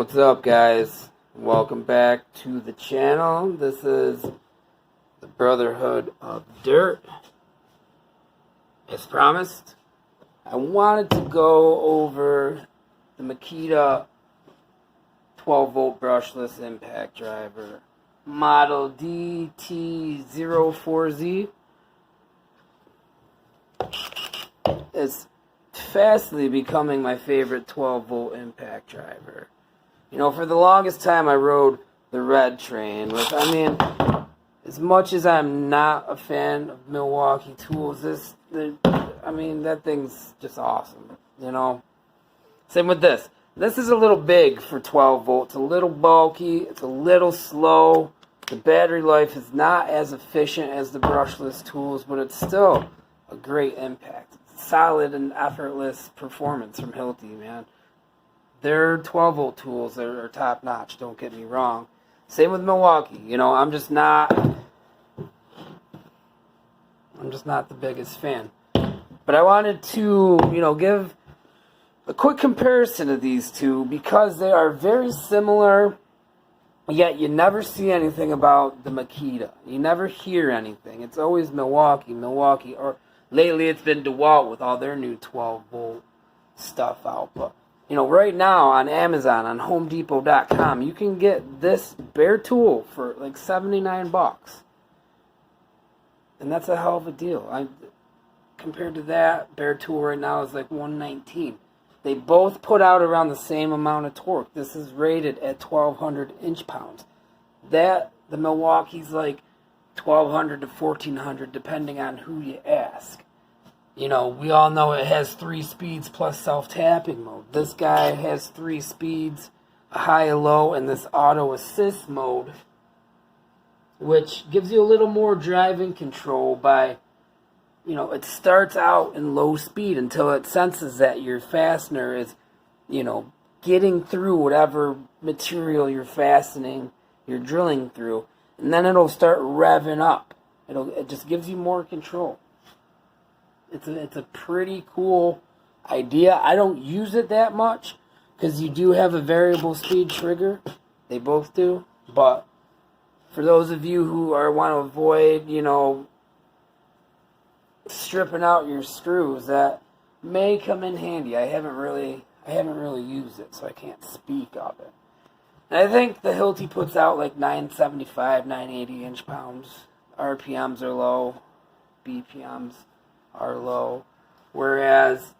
What's up, guys? Welcome back to the channel. This is the Brotherhood of Dirt. As promised, I wanted to go over the Makita 12-volt brushless impact driver, model DT04Z. It's fastly becoming my favorite 12-volt impact driver. You know, for the longest time I rode the red train, which, I mean, as much as I'm not a fan of Milwaukee tools, that thing's just awesome, you know. Same with this. This is a little big for 12 volts, a little bulky, it's a little slow. The battery life is not as efficient as the brushless tools, but it's still a great impact. Solid and effortless performance from Hilti, man. Their 12-volt tools are top-notch, don't get me wrong. Same with Milwaukee. You know, I'm just not the biggest fan. But I wanted to, give a quick comparison of these two because they are very similar, yet you never see anything about the Makita. You never hear anything. It's always Milwaukee, or lately it's been DeWalt with all their new 12-volt stuff out. But right now on Amazon, on HomeDepot.com, you can get this bare tool for like $79. And that's a hell of a deal. Compared to that, bare tool right now is like $119. They both put out around the same amount of torque. This is rated at 1,200 inch-pounds. The Milwaukee's like 1,200 to 1,400, depending on who you ask. We all know it has 3 speeds plus self-tapping mode. This guy has 3 speeds, a high, a low, and this auto assist mode, which gives you a little more driving control by, it starts out in low speed until it senses that your fastener is, getting through whatever material you're drilling through, and then it'll start revving up. It just gives you more control. It's a pretty cool idea. I don't use it that much because you do have a variable speed trigger. They both do. But for those of you who want to avoid, stripping out your screws, that may come in handy. I haven't really used it, so I can't speak of it. And I think the Hilti puts out like 975, 980 inch-pounds. RPMs are low. BPMs are low, whereas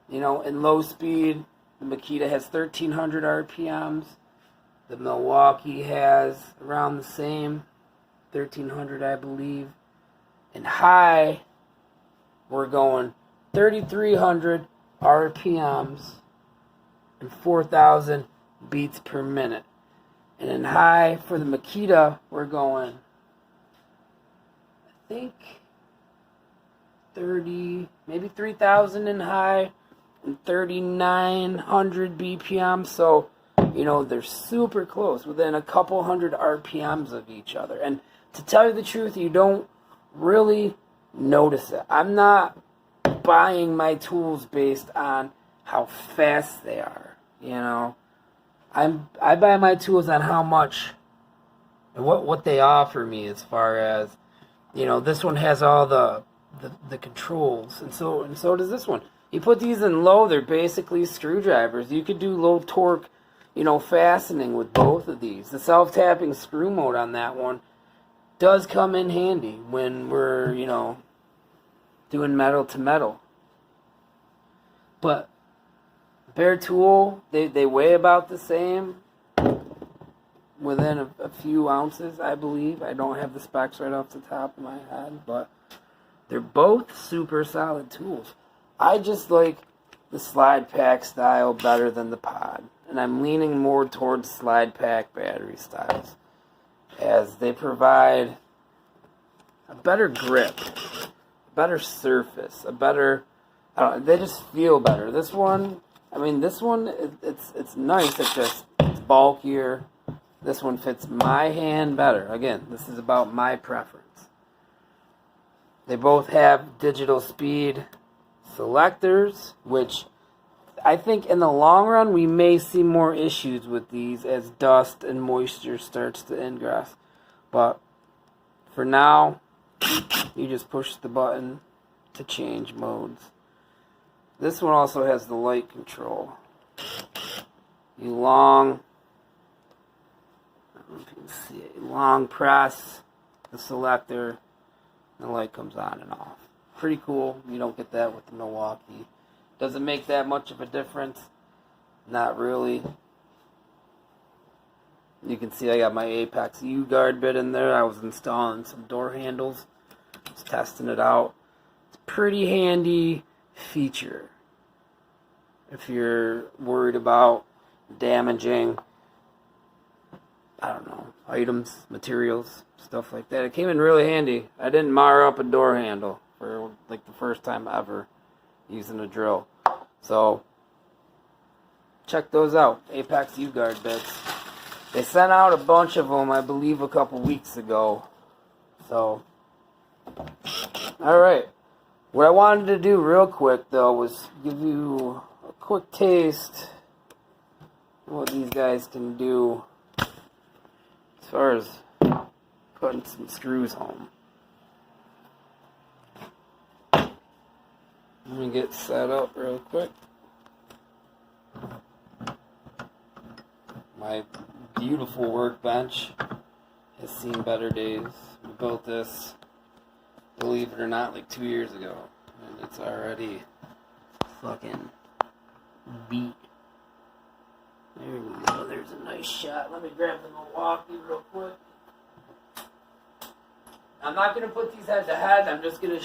in low speed the Makita has 1,300 RPMs. The Milwaukee has around the same, 1,300 I believe. In high, we're going 3,300 RPMs and 4,000 beats per minute. And in high for the Makita, we're going, I think, maybe 3,000 in high and 3,900 BPM. So, they're super close, within a couple hundred RPMs of each other. And to tell you the truth, you don't really notice it. I'm not buying my tools based on how fast they are. I buy my tools on how much and what they offer me, as far as, this one has all the controls, and so does this one. You put these in low, they're basically screwdrivers. You could do low torque, fastening with both of these. The self-tapping screw mode on that one does come in handy when we're, doing metal to metal. But bare tool, they weigh about the same, within a few ounces, I believe. I don't have the specs right off the top of my head, but they're both super solid tools. I just like the slide pack style better than the pod. And I'm leaning more towards slide pack battery styles, as they provide a better grip, a better surface, they just feel better. This one, it's nice. It's bulkier. This one fits my hand better. Again, this is about my preference. They both have digital speed selectors, which I think in the long run, we may see more issues with these as dust and moisture starts to ingress. But for now, you just push the button to change modes. This one also has the light control. You long, I don't know if you can see it, you long press the selector, and the light comes on and off. Pretty cool. You don't get that with the Milwaukee. Does it make that much of a difference? Not really. You can see I got my Apex U-Guard bit in there. I was installing some door handles. Just testing it out. It's a pretty handy feature if you're worried about damaging, I don't know, items, materials, stuff like that. It came in really handy. I didn't mar up a door handle for like the first time ever using a drill. So check those out. Apex U-Guard bits. They sent out a bunch of them, I believe, a couple weeks ago. So, alright. What I wanted to do real quick, though, was give you a quick taste of what these guys can do as far as putting some screws home. Let me get set up real quick. My beautiful workbench has seen better days. We built this, believe it or not, like 2 years ago. And it's already fucking beat. There we go. There's a nice shot. Let me grab the Milwaukee real quick. I'm not gonna put these head to head. I'm just gonna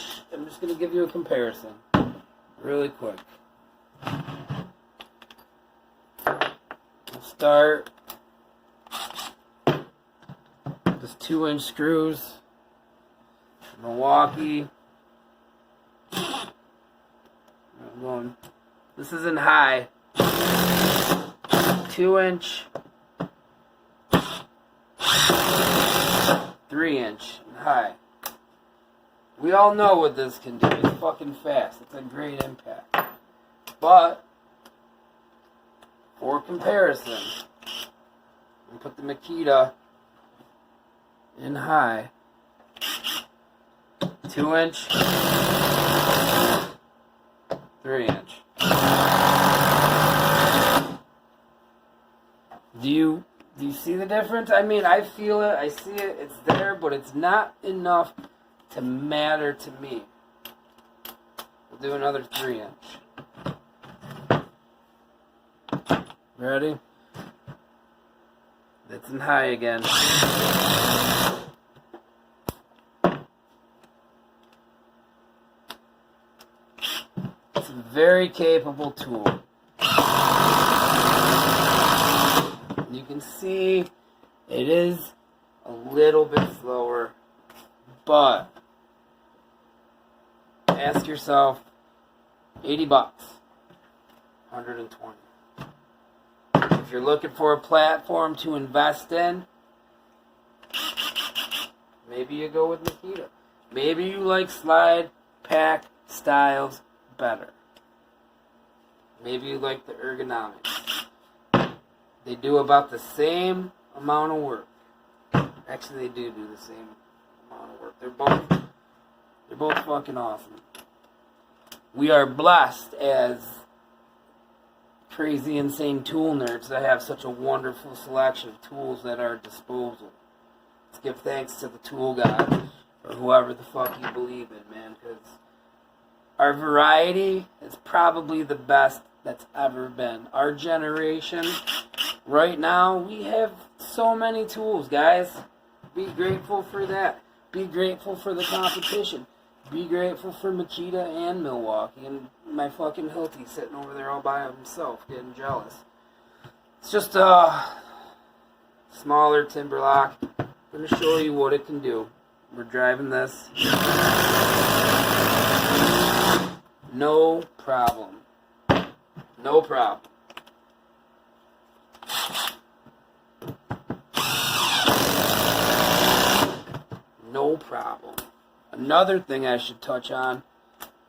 give you a comparison, really quick. We'll start just 2-inch screws. Milwaukee. This is in high. 2-inch. 3-inch in high. We all know what this can do. It's fucking fast. It's a great impact. But for comparison, we put the Makita in high. 2-inch, 3-inch. Do you see the difference? I mean, I feel it, I see it, it's there, but it's not enough to matter to me. We'll do another 3-inch. Ready? That's in high again. It's a very capable tool. You can see it is a little bit slower, but ask yourself, $80, 120. If you're looking for a platform to invest in, maybe you go with Makita. Maybe you like slide pack styles better. Maybe you like the ergonomics. They do about the same amount of work. Actually, they do the same amount of work. They're both fucking awesome. We are blessed as crazy, insane tool nerds that have such a wonderful selection of tools at our disposal. Let's give thanks to the tool god, or whoever the fuck you believe in, man, because our variety is probably the best that's ever been. Our generation, right now, we have so many tools, guys. Be grateful for that. Be grateful for the competition. Be grateful for Makita and Milwaukee and my fucking Hilti sitting over there all by himself getting jealous. It's just a smaller timber lock. I'm going to show you what it can do. We're driving this. No problem. No problem. No problem. Another thing I should touch on,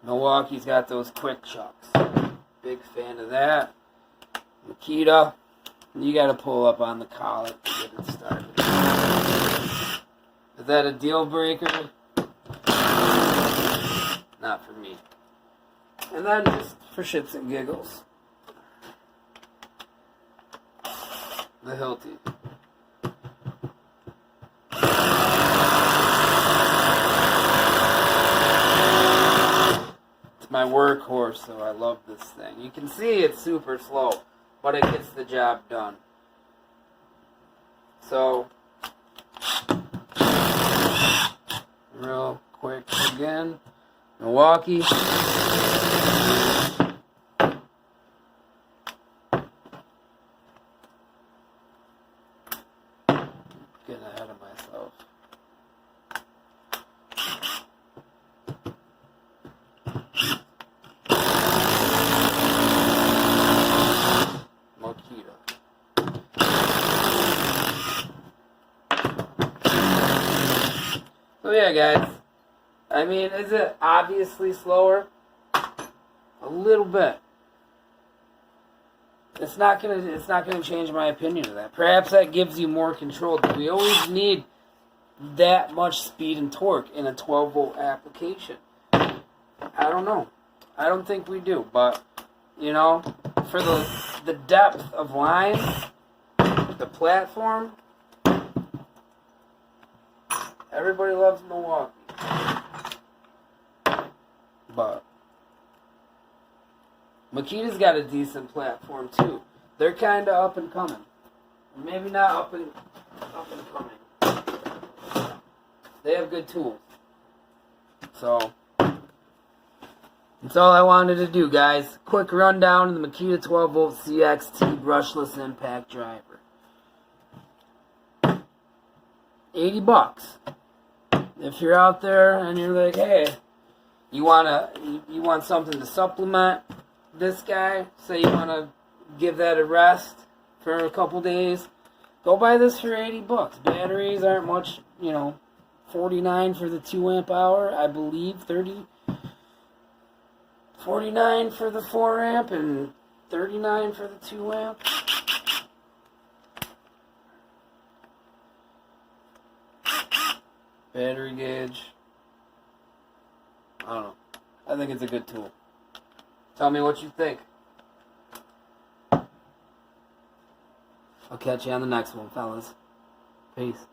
Milwaukee's got those quick chucks. Big fan of that. Makita. You got to pull up on the collet to get it started. Is that a deal breaker? Not for me. And then just for shits and giggles, the Hilti. It's my workhorse, so I love this thing. You can see it's super slow, but it gets the job done. So, real quick again, Milwaukee. Getting ahead of myself. Makita. So yeah, guys. I mean, is it obviously slower? A little bit. It's not gonna change my opinion of that. Perhaps that gives you more control. Do we always need that much speed and torque in a 12-volt application? I don't know. I don't think we do. But, you know, for the depth of line, the platform, everybody loves Milwaukee. But Makita's got a decent platform too. They're kind of up and coming. Maybe not up and coming. They have good tools. So that's all I wanted to do, guys. Quick rundown of the Makita 12-volt CXT brushless impact driver. $80. If you're out there and you're like, hey, you want something to supplement this guy, say you want to give that a rest for a couple days, go buy this for $80. Batteries aren't much, you know, 49 for the 2 amp hour, I believe, 49 for the 4 amp and 39 for the 2 amp. Battery gauge. I don't know. I think it's a good tool. Tell me what you think. I'll catch you on the next one, fellas. Peace.